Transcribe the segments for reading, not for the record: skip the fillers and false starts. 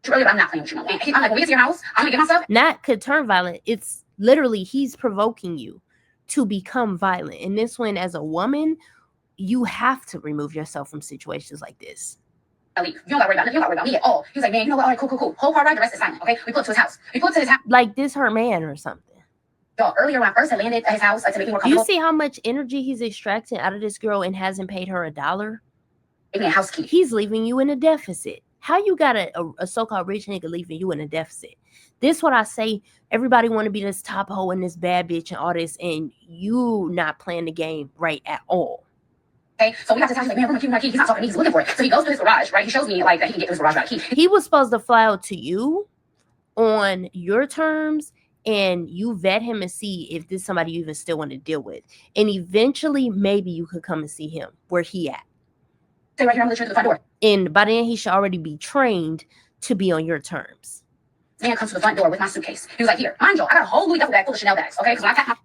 you earlier, but I'm not playing with you. And I'm like, when we get to your house, I'm gonna get myself. Not could turn violent. It's literally he's provoking you to become violent. And this one, as a woman, you have to remove yourself from situations like this. You don't gotta worry about nothing. You don't gotta worry about me at all. He was like, man, you know what? All right, cool. Whole car ride, the rest is silent. Okay, we pulled up to his house. Like this her man or something. Yo, earlier when I first had landed at his house, to make me more comfortable. You see how much energy he's extracting out of this girl and hasn't paid her $1? Give me a house key. He's leaving you in a deficit. How you got a so-called rich nigga leaving you in a deficit? This what I say. Everybody want to be this top hoe and this bad bitch and all this, and you not playing the game right at all. Okay, so we got to tell him, like, man, where's my key? He's not talking to me, he's looking for it. So he goes to his garage, right? He shows me, like, that he can get to his garage without a key. He was supposed to fly out to you on your terms, and you vet him and see if this is somebody you even still want to deal with. And eventually, maybe you could come and see him where he at. Stay right here, I'm gonna let you to the front door. And by then, he should already be trained to be on your terms. Man comes to the front door with my suitcase. He was like, here, mind you, I got a whole Louis duffel bag full of Chanel bags, okay?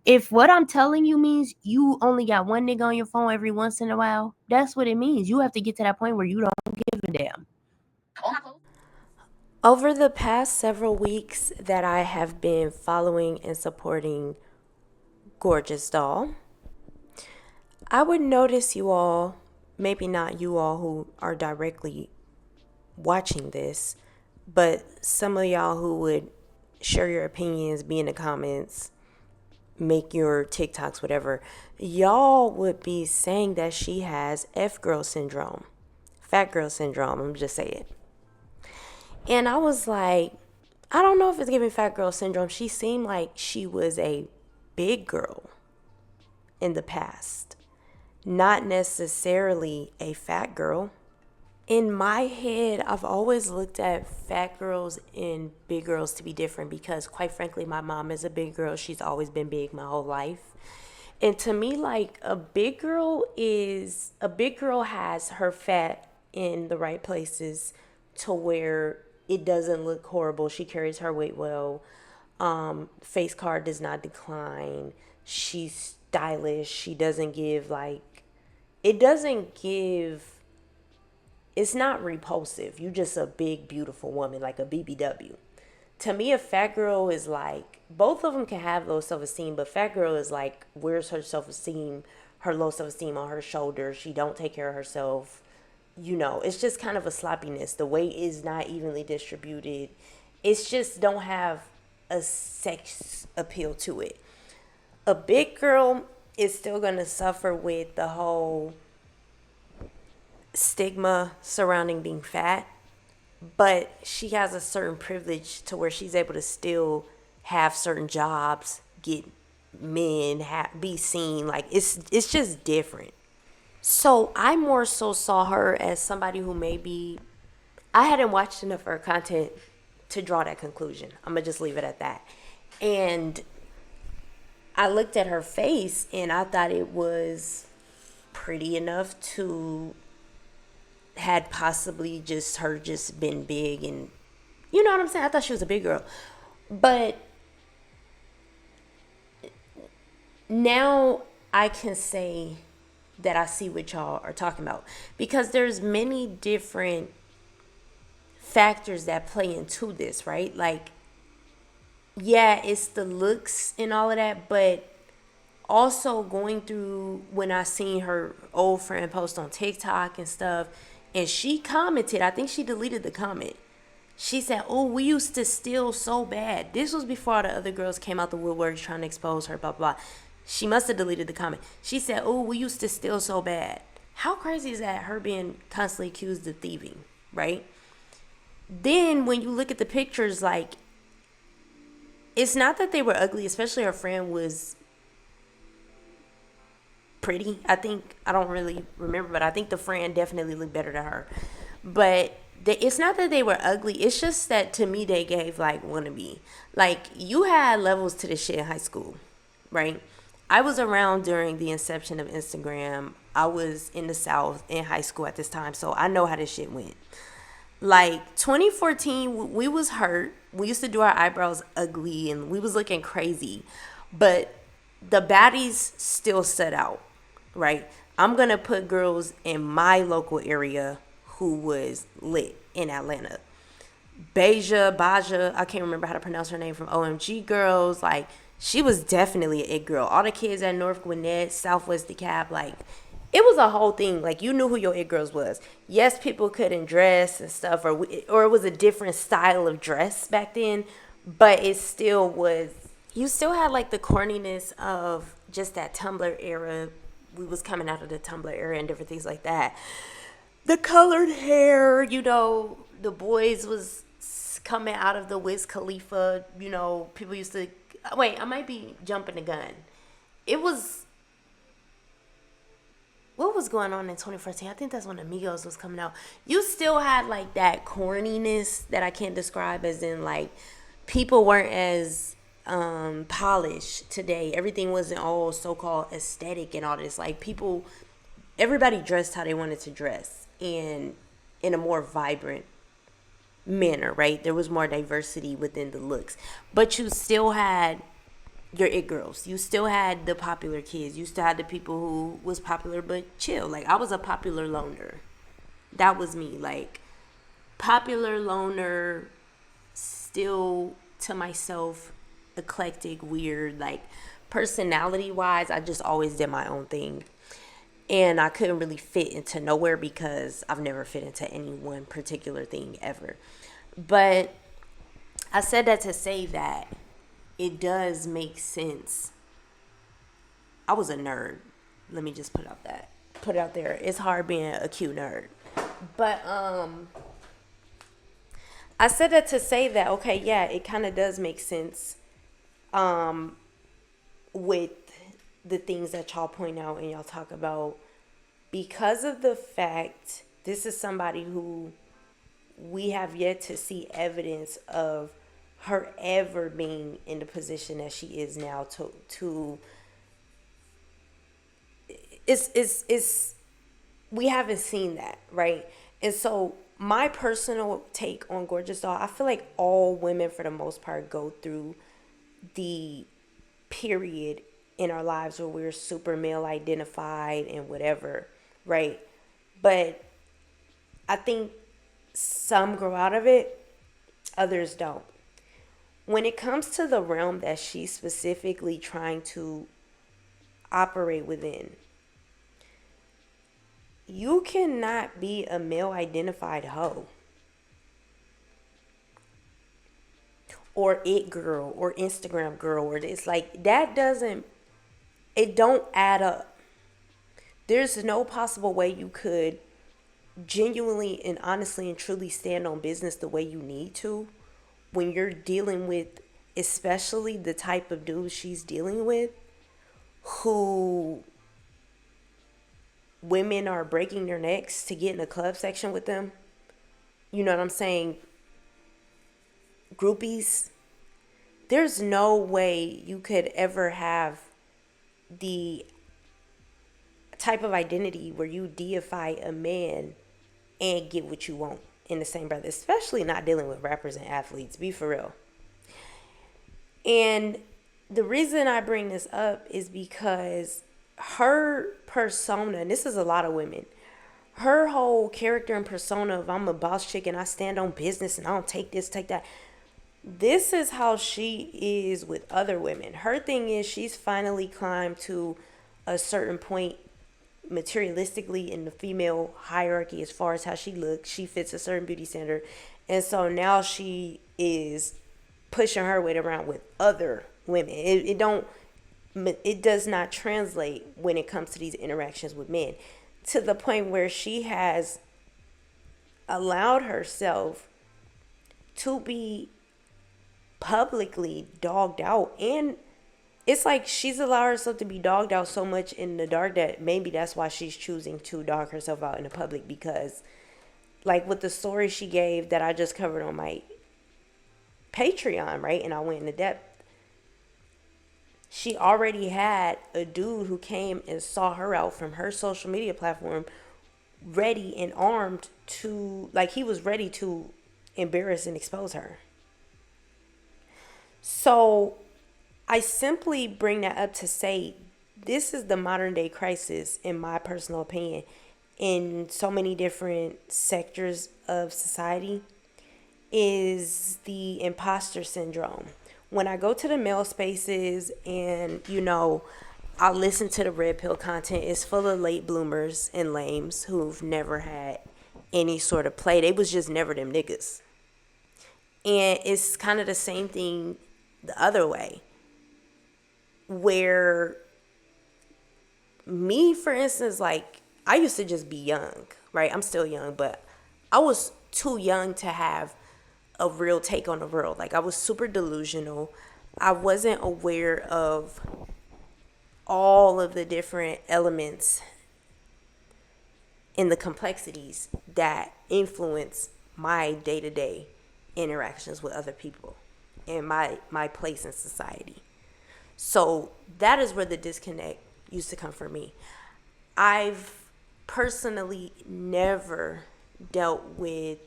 If what I'm telling you means you only got one nigga on your phone every once in a while, that's what it means. You have to get to that point where you don't give a damn. Over the past several weeks that I have been following and supporting Gorgeous Doll, I would notice you all, maybe not you all who are directly watching this, but some of y'all who would share your opinions, be in the comments, make your TikToks, whatever, y'all would be saying that she has F-girl syndrome, fat girl syndrome, I'm just saying. And I was like, I don't know if it's giving fat girl syndrome. She seemed like she was a big girl in the past, not necessarily a fat girl. In my head, I've always looked at fat girls and big girls to be different because, quite frankly, my mom is a big girl. She's always been big my whole life. And to me, like, a big girl has her fat in the right places to where it doesn't look horrible. She carries her weight well. Face card does not decline. She's stylish. She doesn't give, it's not repulsive. You just a big, beautiful woman, like a BBW. To me, a fat girl is like, both of them can have low self-esteem, but fat girl is like, where's her self-esteem, her low self-esteem on her shoulders. She don't take care of herself. You know, it's just kind of a sloppiness. The weight is not evenly distributed. It's just don't have a sex appeal to it. A big girl is still going to suffer with the whole stigma surrounding being fat, but she has a certain privilege to where she's able to still have certain jobs, get men, be seen. Like it's just different. So I more so saw her as somebody who maybe, I hadn't watched enough of her content to draw that conclusion. I'm gonna just leave it at that. And I looked at her face and I thought it was pretty enough to had possibly just been big, and you know what I'm saying? I thought she was a big girl. But now I can say that I see what y'all are talking about, because there's many different factors that play into this, right? Like, yeah, it's the looks and all of that, but also going through when I seen her old friend post on TikTok and stuff, and she commented, I think she deleted the comment. She said, oh, we used to steal so bad. This was before the other girls came out the woodworks trying to expose her, blah, blah. She must have deleted the comment. She said, oh, we used to steal so bad. How crazy is that, her being constantly accused of thieving, right? Then when you look at the pictures, like, it's not that they were ugly, especially her friend was pretty. I don't really remember, but I think the friend definitely looked better than her. But it's not that they were ugly. It's just that to me they gave like wannabe. Like, you had levels to this shit in high school, right? I was around during the inception of Instagram. I was in the South in high school at this time, so I know how this shit went. Like 2014, we was hurt. We used to do our eyebrows ugly and we was looking crazy, but the baddies still stood out. Right? I'm going to put girls in my local area who was lit in Atlanta. Baja, I can't remember how to pronounce her name, from OMG Girls. Like, she was definitely an it girl. All the kids at North Gwinnett, Southwest DeKalb, like, it was a whole thing. Like, you knew who your it girls was. Yes, people couldn't dress and stuff, or it was a different style of dress back then, but it still was. You still had like the corniness of just that Tumblr era. We was coming out of the Tumblr era and different things like that. The colored hair, the boys was coming out of the Wiz Khalifa. People used to, wait, I might be jumping the gun. It was, what was going on in 2014? I think that's when Amigos was coming out. You still had like that corniness that I can't describe, as in like people weren't as polished today. Everything wasn't all so-called aesthetic and all this. Like, everybody dressed how they wanted to dress, and in a more vibrant manner, right? There was more diversity within the looks, but you still had your it girls. You still had the popular kids. You still had the people who was popular but chill. Like, I was a popular loner. That was me. Like, popular loner, still to myself, eclectic, weird. Like, personality wise, I just always did my own thing. And I couldn't really fit into nowhere because I've never fit into any one particular thing ever. But I said that to say that it does make sense. I was a nerd. Let me just put it out there. It's hard being a cute nerd. But I said that to say that, okay, yeah, it kind of does make sense with the things that y'all point out and y'all talk about, because of the fact this is somebody who we have yet to see evidence of her ever being in the position that she is now to it's we haven't seen that, right? And so my personal take on Gorgeous Doll, I feel like all women for the most part go through the period in our lives where we're super male identified and whatever, right? But I think some grow out of it, others don't. When it comes to the realm that she's specifically trying to operate within, you cannot be a male identified hoe or it girl or Instagram girl, or it's like that it don't add up. There's no possible way you could genuinely and honestly and truly stand on business the way you need to when you're dealing with, especially the type of dude she's dealing with, who women are breaking their necks to get in a club section with them. You know what I'm saying? Groupies. There's no way you could ever have the type of identity where you deify a man and get what you want in the same breath, especially not dealing with rappers and athletes. Be for real. And the reason I bring this up is because her persona, and this is a lot of women, her whole character and persona of I'm a boss chick and I stand on business and I don't take this, take that. This is how she is with other women. Her thing is she's finally climbed to a certain point materialistically in the female hierarchy as far as how she looks. She fits a certain beauty standard. And so now she is pushing her weight around with other women. It does not translate when it comes to these interactions with men, to the point where she has allowed herself to be publicly dogged out. And it's like she's allowed herself to be dogged out so much in the dark that maybe that's why she's choosing to dog herself out in the public. Because like with the story she gave that I just covered on my Patreon, right, and I went into depth, she already had a dude who came and saw her out from her social media platform, ready and armed to, like, he was ready to embarrass and expose her. So I simply bring that up to say this is the modern day crisis, in my personal opinion, in so many different sectors of society, is the imposter syndrome. When I go to the male spaces and, I listen to the red pill content, it's full of late bloomers and lames who've never had any sort of play. They was just never them niggas. And it's kind of the same thing the other way, where me, for instance, like, I used to just be young, right? I'm still young, but I was too young to have a real take on the world. Like, I was super delusional. I wasn't aware of all of the different elements and the complexities that influence my day-to-day interactions with other people and my place in society. So that is where the disconnect used to come for me. I've personally never dealt with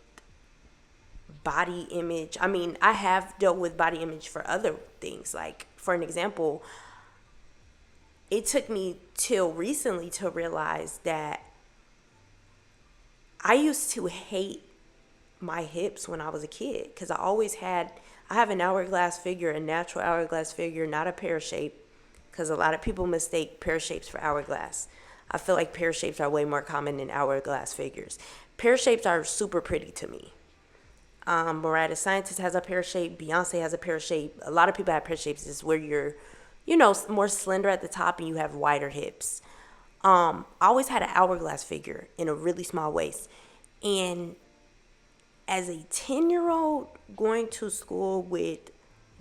body image. I mean, I have dealt with body image for other things. Like, for an example, it took me till recently to realize that I used to hate my hips when I was a kid, because I have an hourglass figure, a natural hourglass figure, not a pear shape, because a lot of people mistake pear shapes for hourglass. I feel like pear shapes are way more common than hourglass figures. Pear shapes are super pretty to me. Mariah the Scientist has a pear shape. Beyonce has a pear shape. A lot of people have pear shapes. Is where you're, more slender at the top and you have wider hips. I always had an hourglass figure in a really small waist. And as a 10-year-old going to school with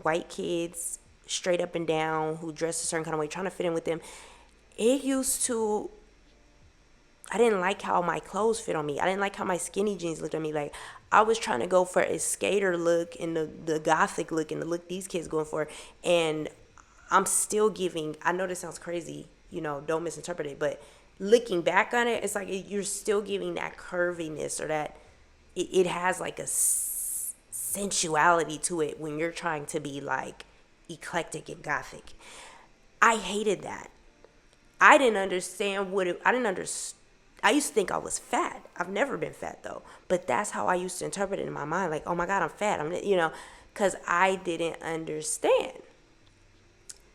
white kids straight up and down who dress a certain kind of way, trying to fit in with them, I didn't like how my clothes fit on me. I didn't like how my skinny jeans looked on me. Like, I was trying to go for a skater look and the gothic look and the look these kids going for. And I'm still giving, I know this sounds crazy, don't misinterpret it, but looking back on it, it's like you're still giving that curviness, or that it has like a sensuality to it when you're trying to be like eclectic and gothic. I hated that. I didn't understand I used to think I was fat. I've never been fat though, but that's how I used to interpret it in my mind. Like, oh my God, I'm fat. Because I didn't understand.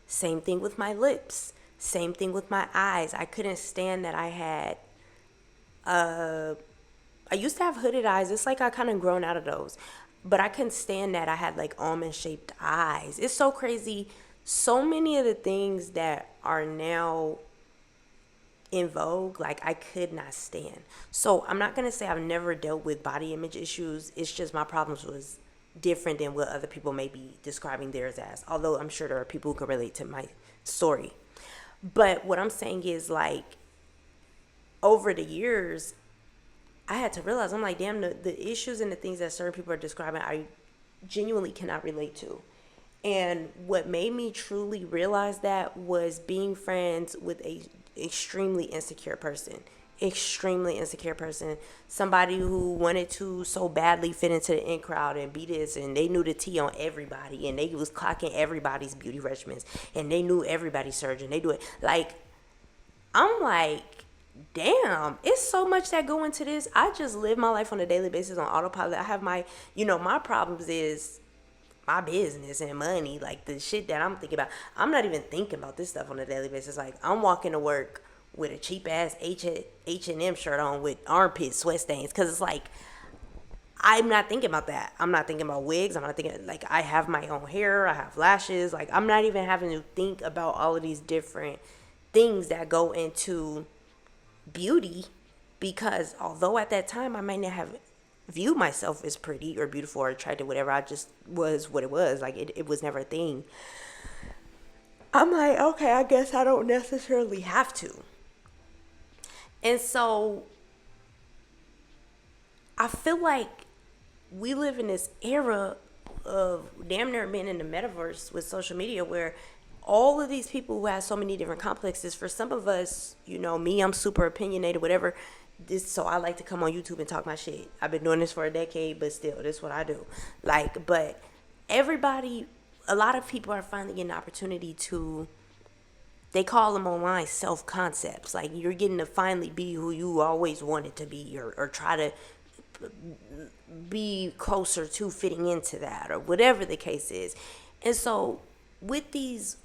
Same thing with my lips. Same thing with my eyes. I couldn't stand that I had, I used to have hooded eyes. It's like I kind of grown out of those, but I couldn't stand that I had like almond shaped eyes. It's so crazy. So many of the things that are now in vogue, like, I could not stand. So I'm not going to say I've never dealt with body image issues. It's just my problems was different than what other people may be describing theirs as. Although I'm sure there are people who can relate to my story. But what I'm saying is, like, over the years, I had to realize, I'm like, damn, the issues and the things that certain people are describing, I genuinely cannot relate to. And what made me truly realize that was being friends with a extremely insecure person. Somebody who wanted to so badly fit into the in crowd and be this, and they knew the tea on everybody, and they was clocking everybody's beauty regimens, and they knew everybody's surgeon. They do it. Like, I'm like, damn, it's so much that go into this. I just live my life on a daily basis on autopilot. I have my problems is my business and money, like the shit that I'm thinking about. I'm not even thinking about this stuff on a daily basis. Like, I'm walking to work with a cheap ass H&M shirt on with armpit sweat stains, because it's like, I'm not thinking about that. I'm not thinking about wigs. I'm not thinking, like, I have my own hair, I have lashes. Like, I'm not even having to think about all of these different things that go into beauty, because although at that time I might not have viewed myself as pretty or beautiful or attractive, whatever, I just was what it was. Like, it was never a thing. I'm like, okay, I guess I don't necessarily have to. And so I feel like we live in this era of damn near being in the metaverse with social media, where all of these people who have so many different complexes, for some of us, me, I'm super opinionated, whatever. So I like to come on YouTube and talk my shit. I've been doing this for a decade, but still, this is what I do. Like, but a lot of people are finally getting an opportunity to, they call them online self-concepts. Like, you're getting to finally be who you always wanted to be, or try to be closer to fitting into that, or whatever the case is. And so with these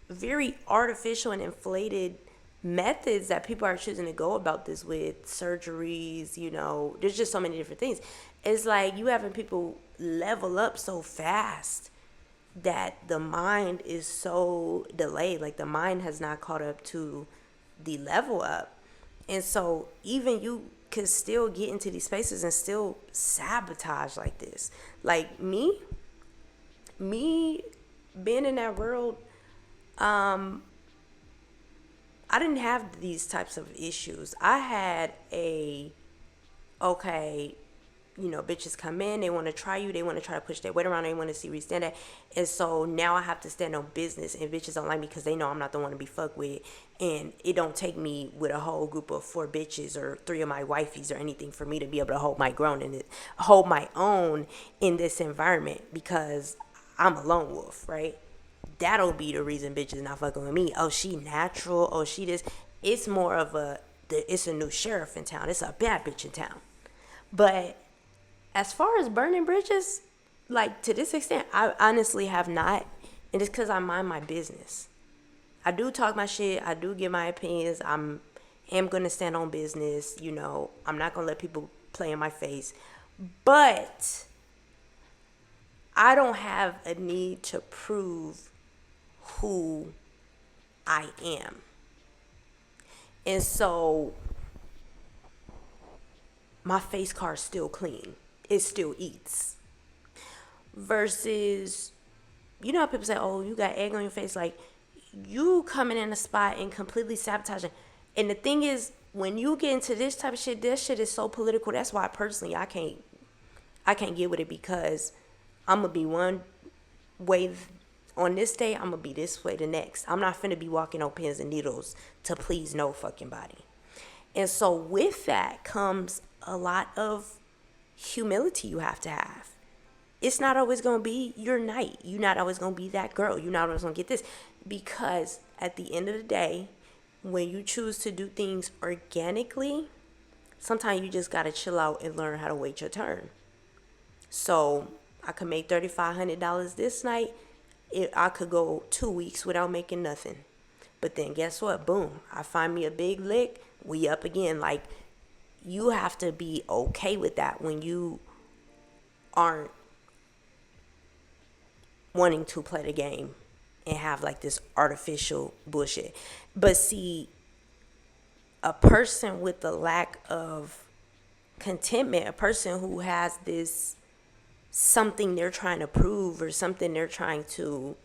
very artificial and inflated methods that people are choosing to go about this with, surgeries, there's just so many different things. It's like you having people level up so fast that the mind is so delayed. Like the mind has not caught up to the level up. And so even you can still get into these spaces and still sabotage like this. Like me being in that world, I didn't have these types of issues. I had bitches come in, they want to try you, they want to try to push their weight around, they want to see where you stand at. And so now I have to stand on business, and bitches don't like me because they know I'm not the one to be fucked with. And it don't take me with a whole group of 4 bitches or 3 of my wifeys or anything for me to be able to hold my own in this environment, because I'm a lone wolf, right? That'll be the reason bitches not fucking with me. Oh, she natural. Oh, she this. It's more of it's a new sheriff in town. It's a bad bitch in town. But as far as burning bridges, like to this extent, I honestly have not. And it's because I mind my business. I do talk my shit. I do give my opinions. I am going to stand on business. I'm not going to let people play in my face. But I don't have a need to prove who I am. And so my face card's still clean. It still eats. Versus, how people say, oh, you got egg on your face. Like, you coming in a spot and completely sabotaging. And the thing is, when you get into this type of shit, this shit is so political. That's why personally I can't get with it, because I'm going to be one way on this day, I'm going to be this way the next. I'm not finna be walking on pins and needles to please no fucking body. And so with that comes a lot of humility you have to have. It's not always going to be your night. You're not always going to be that girl. You're not always going to get this. Because at the end of the day, when you choose to do things organically, sometimes you just got to chill out and learn how to wait your turn. So I could make $3,500 this night. I could go 2 weeks without making nothing. But then guess what? Boom. I find me a big lick. We up again. Like, you have to be okay with that when you aren't wanting to play the game and have like this artificial bullshit. But see, a person with a lack of contentment, a person who has this something they're trying to prove or something they're trying to,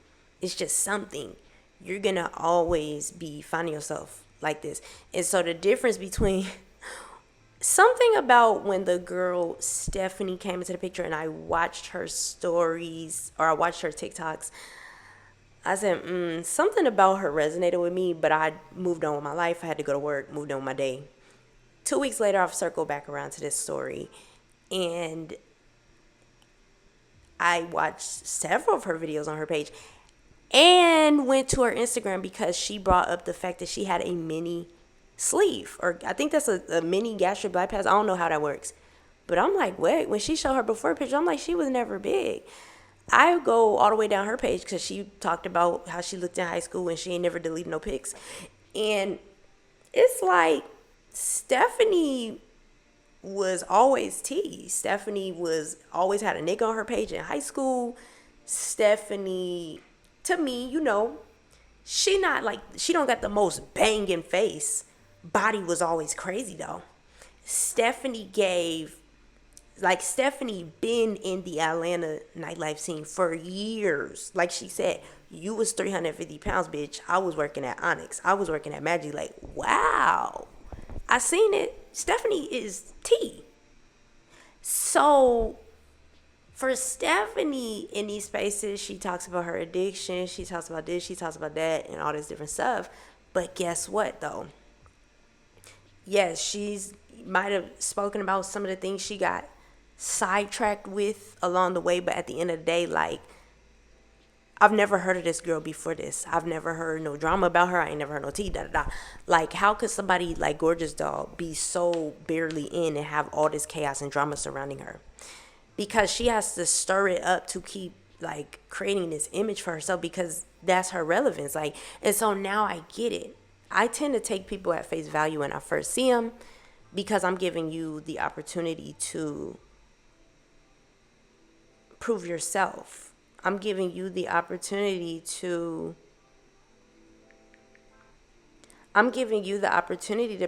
it's just something, you're gonna always be finding yourself like this. And so the difference between something about when the girl Stephanie came into the picture and I watched her stories or I watched her TikToks, I said, something about her resonated with me, but I moved on with my life. I had to go to work, moved on with my day. 2 weeks later, I've circled back around to this story, and I watched several of her videos on her page and went to her Instagram because she brought up the fact that she had a mini sleeve, or I think that's a mini gastric bypass. I don't know how that works. But I'm like, wait, when she showed her before picture, I'm like, she was never big. I go all the way down her page because she talked about how she looked in high school and she ain't never deleted no pics. And it's like Stephanie was always teased. Stephanie was always had a nigga on her page in high school. Stephanie, to me, she not like, she don't got the most banging face. Body was always crazy though. Stephanie been in the Atlanta nightlife scene for years. Like she said, you was 350 pounds, bitch. I was working at Onyx. I was working at Magic. Like, wow. I seen it. Stephanie is T. So for Stephanie in these spaces, she talks about her addiction. She talks about this. She talks about that and all this different stuff. But guess what, though? Yes, she's might have spoken about some of the things she got sidetracked with along the way. But at the end of the day, like, I've never heard of this girl before this. I've never heard no drama about her. I ain't never heard no tea, da da da. Like, how could somebody like Gorgeous Doll be so barely in and have all this chaos and drama surrounding her? Because she has to stir it up to keep like creating this image for herself, because that's her relevance. Like, and so now I get it. I tend to take people at face value when I first see them, because I'm giving you the opportunity to prove yourself. I'm giving you the opportunity to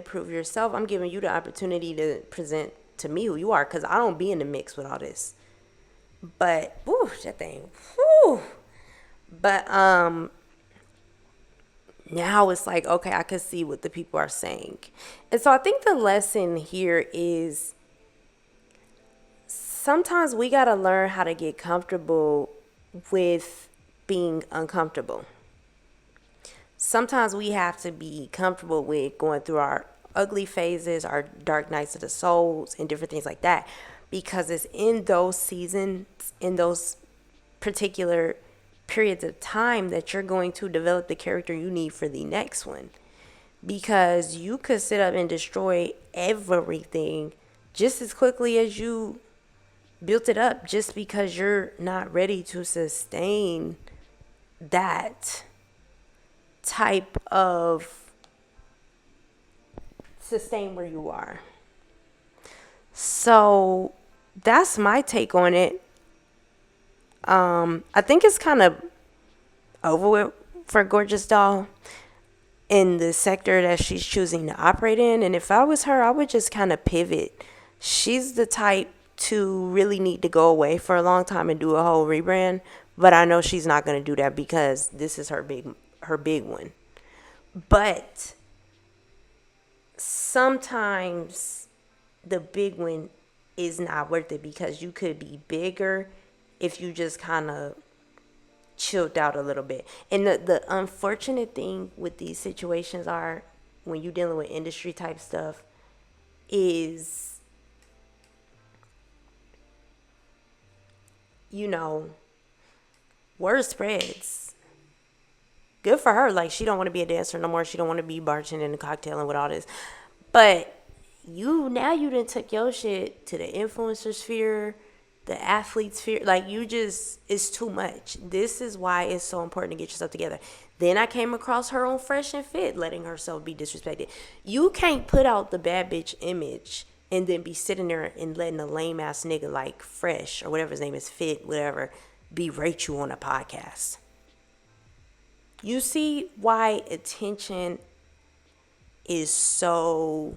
prove yourself. I'm giving you the opportunity to present to me who you are, because I don't be in the mix with all this. But whew, that thing, whew. But now it's like, okay, I can see what the people are saying. And so I think the lesson here is sometimes we got to learn how to get comfortable with being uncomfortable. Sometimes we have to be comfortable with going through our ugly phases, our dark nights of the souls, and different things like that, because it's in those seasons, in those particular periods of time, that you're going to develop the character you need for the next one. Because you could sit up and destroy everything just as quickly as you built it up, just because you're not ready to sustain that type of sustain where you are. So that's my take on it. I think it's kind of over with for Gorgeous Doll in the sector that she's choosing to operate in. And if I was her, I would just kind of pivot. She's the type to really need to go away for a long time and do a whole rebrand. But I know she's not going to do that, because this is her big one. But sometimes the big one is not worth it, because you could be bigger if you just kind of chilled out a little bit. And the unfortunate thing with these situations are, when you're dealing with industry type stuff, is, you know, word spreads. Good for her. Like, she don't want to be a dancer no more. She don't want to be bartending and cocktailing with all this. But you done took your shit to the influencer sphere, the athlete sphere. Like, it's too much. This is why it's so important to get yourself together. Then I came across her on Fresh and Fit, letting herself be disrespected. You can't put out the bad bitch image and then be sitting there and letting a lame ass nigga like Fresh, or whatever his name is, Fit, whatever, berate you on a podcast. You see why attention is so,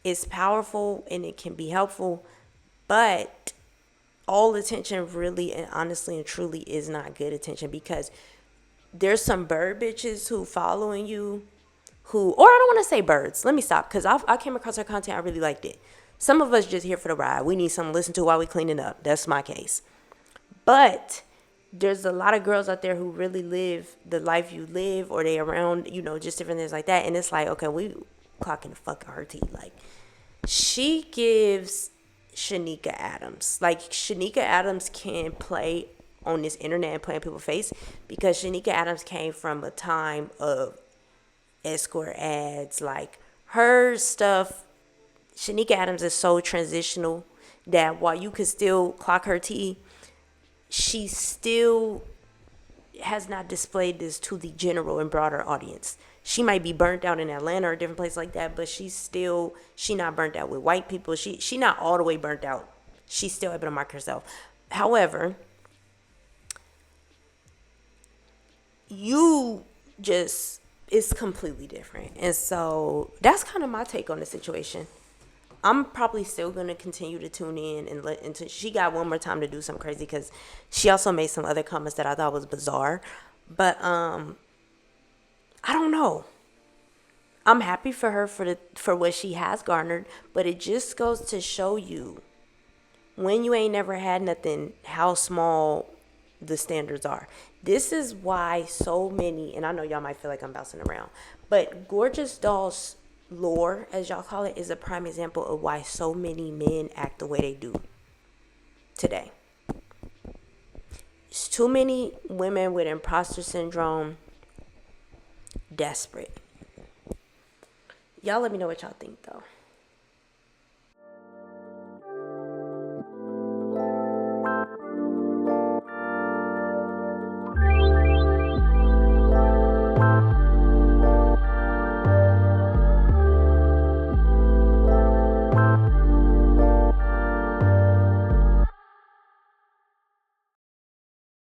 it's powerful and it can be helpful, but all attention really and honestly and truly is not good attention, because there's some bird bitches who following you who, or I don't want to say birds. Let me stop, because I came across her content. I really liked it. Some of us just here for the ride. We need something to listen to while we cleaning up. That's my case. But there's a lot of girls out there who really live the life you live, or they around, just different things like that. And it's like, okay, we clocking the fuck out her teeth. Like, she gives Shanika Adams. Like, Shanika Adams can play on this internet and play in people's face, because Shanika Adams came from a time of escort ads. Like, her stuff, Shanika Adams is so transitional that while you could still clock her tea, she still has not displayed this to the general and broader audience. She might be burnt out in Atlanta or a different place like that, but she not burnt out with white people. She not all the way burnt out. She's still able to mark herself. However, it's completely different. And so that's kind of my take on the situation. I'm probably still going to continue to tune in and let until she got one more time to do something crazy, because she also made some other comments that I thought was bizarre. But I don't know. I'm happy for her for what she has garnered, but it just goes to show you, when you ain't never had nothing, how small the standards are. This is why so many, and I know y'all might feel like I'm bouncing around, but Gorgeous Doll's lore, as y'all call it, is a prime example of why so many men act the way they do today. Too many women with imposter syndrome, desperate. Y'all let me know what y'all think though.